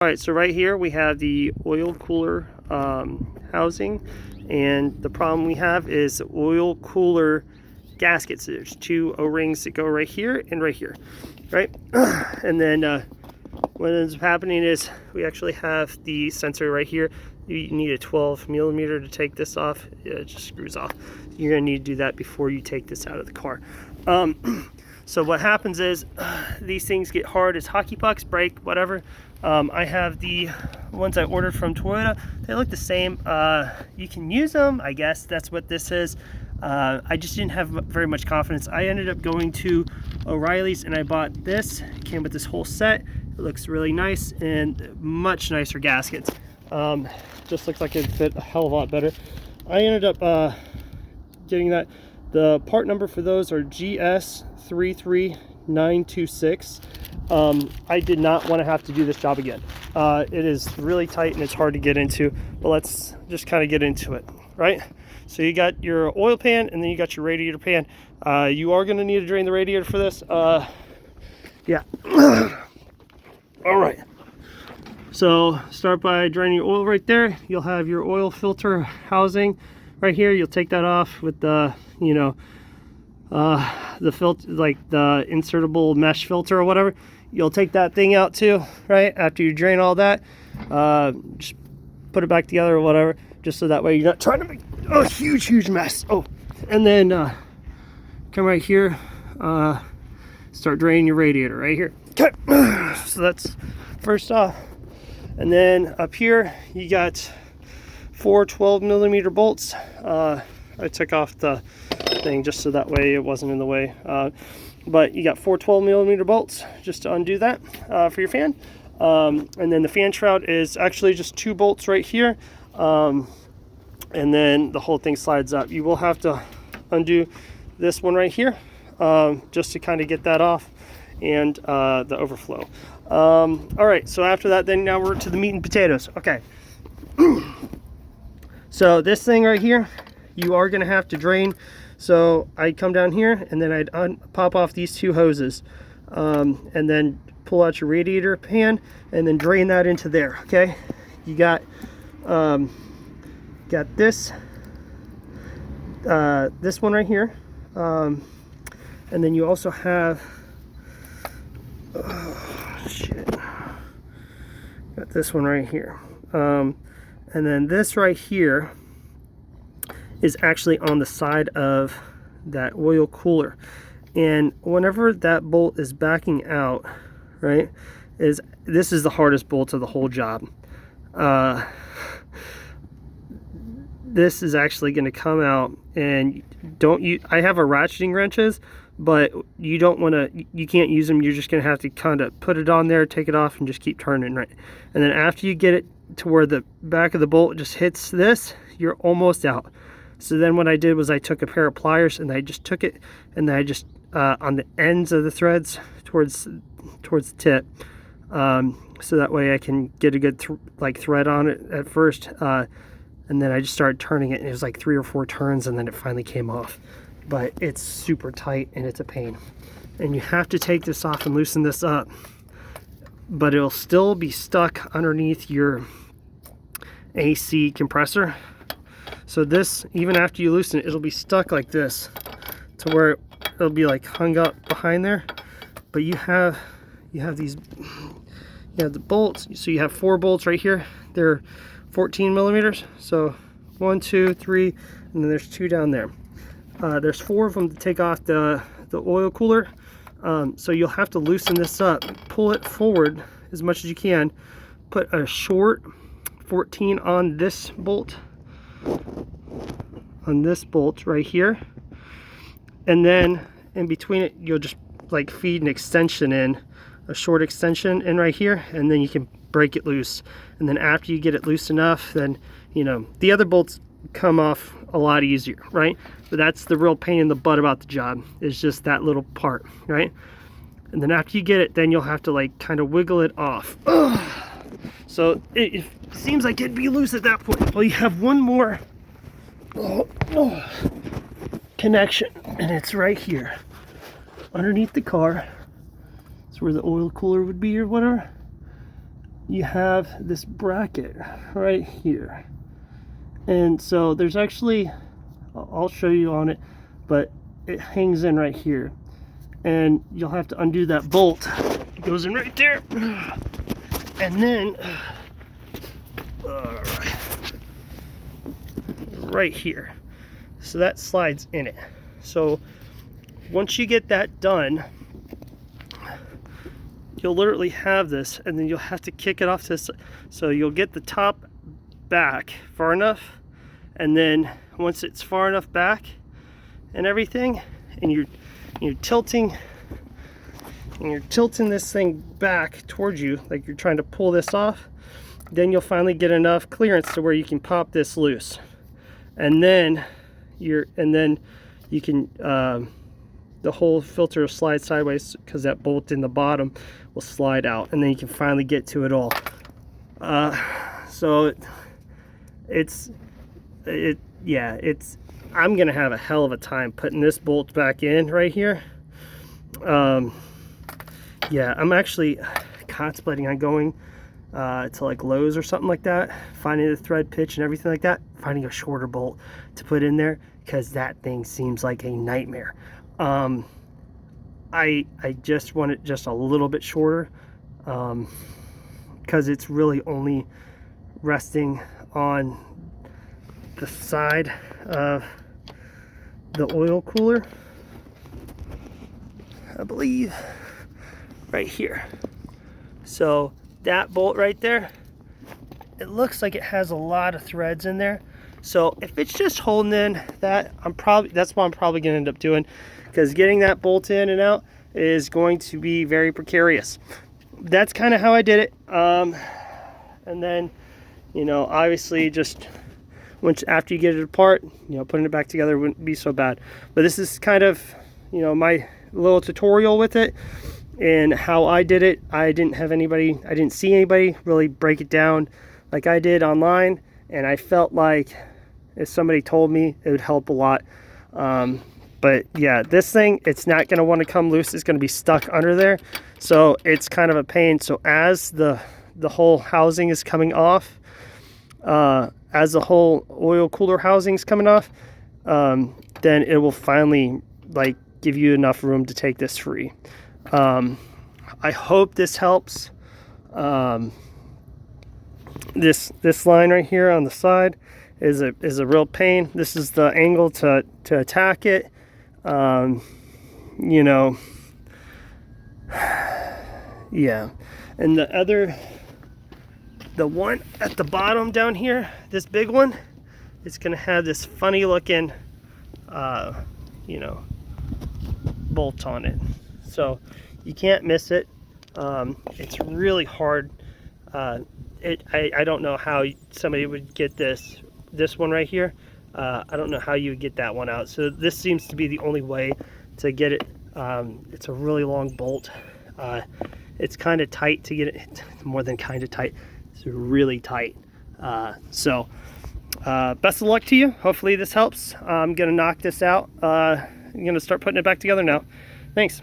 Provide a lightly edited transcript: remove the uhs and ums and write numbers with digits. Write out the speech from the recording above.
All right, so right here we have the oil cooler housing, and the problem we have is the oil cooler gaskets. There's two O-rings that go right here and right here, right? And then what ends up happening is we actually have the sensor right here. You need a 12 millimeter to take this off. It just screws off. You're gonna need to do that before you take this out of the car. So what happens is these things get hard as hockey pucks, break, whatever. I have the ones I ordered from Toyota. They look the same. You can use them, I guess. That's what this is. I just didn't have very much confidence. I ended up going to O'Reilly's and I bought this. It came with this whole set. It looks really nice and much nicer gaskets. Just looks like it'd fit a hell of a lot better. I ended up getting that. The part number for those are GS33926. I did not want to have to do this job again. It is really tight and it's hard to get into, but let's just kind of get into it, right? So you got your oil pan and then you got your radiator pan. You are going to need to drain the radiator for this. Yeah. All right. So start by draining your oil right there. You'll have your oil filter housing right here. You'll take that off with the, the filter, like the insertable mesh filter or whatever. You'll take that thing out too, right? After you drain all that, just put it back together or whatever, just so that way you're not trying to make a huge mess. Oh, and then come right here, start draining your radiator right here. Okay, so that's first off. And then up here, you got 4 12 millimeter bolts. I took off the thing just so that way it wasn't in the way. But you got 4 12 millimeter bolts just to undo that for your fan. And then the fan shroud is actually just 2 bolts right here. And then the whole thing slides up. You will have to undo this one right here just to kind of get that off, and the overflow. All right, so after that, then now we're to the meat and potatoes. Okay. So this thing right here, you are going to have to drain. So I'd come down here and then I'd pop off these 2 hoses, and then pull out your radiator pan and then drain that into there. Okay, you got this this one right here, and then you also have got this one right here, and then this right here is actually on the side of that oil cooler. And whenever that bolt is backing out, right, this is the hardest bolt of the whole job. This is actually going to come out, and I have a ratcheting wrenches, but you can't use them. You're just going to have to kind of put it on there, take it off, and just keep turning, right? And then after you get it to where the back of the bolt just hits this, you're almost out. So then what I did was I took a pair of pliers and I just took it, and then I just on the ends of the threads towards the tip, so that way I can get a good thread on it at first, and then I just started turning it, and it was like 3 or 4 turns, and then it finally came off. But it's super tight and it's a pain, and you have to take this off and loosen this up, but it'll still be stuck underneath your AC compressor. So this, even after you loosen it, it'll be stuck like this to where it'll be like hung up behind there. But you have these, you have the bolts. So you have 4 bolts right here. They're 14 millimeters. So 1, 2, 3, and then there's 2 down there. There's 4 of them to take off the oil cooler. So you'll have to loosen this up, pull it forward as much as you can, put a short 14 on this bolt, right here, and then in between it you'll just like feed an extension in, a short extension in right here, and then you can break it loose. And then after you get it loose enough, then the other bolts come off a lot easier, right? But that's the real pain in the butt about the job, is just that little part, right? And then after you get it, then you'll have to like kind of wiggle it off. So it seems like it'd be loose at that point. Well, you have one more connection, and it's right here underneath the car. It's where the oil cooler would be or whatever. you have this bracket right here. And so there's actually, I'll show you on it, but it hangs in right here. And you'll have to undo that bolt. It goes in right there. And then, right here. So that slides in it. So once you get that done, you'll literally have this, and then you'll have to kick it off to this. So you'll get the top back far enough, and then once it's far enough back and everything, and you're tilting this thing back towards you, like you're trying to pull this off, then you'll finally get enough clearance to where you can pop this loose, and then you can the whole filter will slide sideways because that bolt in the bottom will slide out, and then you can finally get to it all. So I'm gonna have a hell of a time putting this bolt back in right here. Yeah, I'm actually contemplating on going to like Lowe's or something like that, finding the thread pitch and everything like that, finding a shorter bolt to put in there, because that thing seems like a nightmare. I just want it just a little bit shorter, because it's really only resting on the side of the oil cooler, I believe, right here. So that bolt right there, it looks like it has a lot of threads in there. So if it's just holding in that, that's what I'm probably gonna end up doing, because getting that bolt in and out is going to be very precarious. That's kind of how I did it. And then, you know, obviously just once after you get it apart, you know, putting it back together wouldn't be so bad. But this is kind of, you know, my little tutorial with it and how I did it. I didn't see anybody really break it down like I did online, and I felt like if somebody told me, it would help a lot. But yeah, this thing, it's not going to want to come loose. It's going to be stuck under there, so it's kind of a pain. So as the whole housing is coming off, as the whole oil cooler housing is coming off, then it will finally like give you enough room to take this free. I hope this helps. This line right here on the side is a real pain. This is the angle to attack it. You know, yeah. And the one at the bottom down here, this big one, it's gonna have this funny looking you know, bolt on it, so you can't miss it. It's really hard. I don't know how somebody would get this one right here. I don't know how you would get that one out. So this seems to be the only way to get it. It's a really long bolt. It's kind of tight to get it. More than kind of tight. It's really tight. So best of luck to you. Hopefully this helps. I'm gonna knock this out. I'm gonna start putting it back together now. Thanks.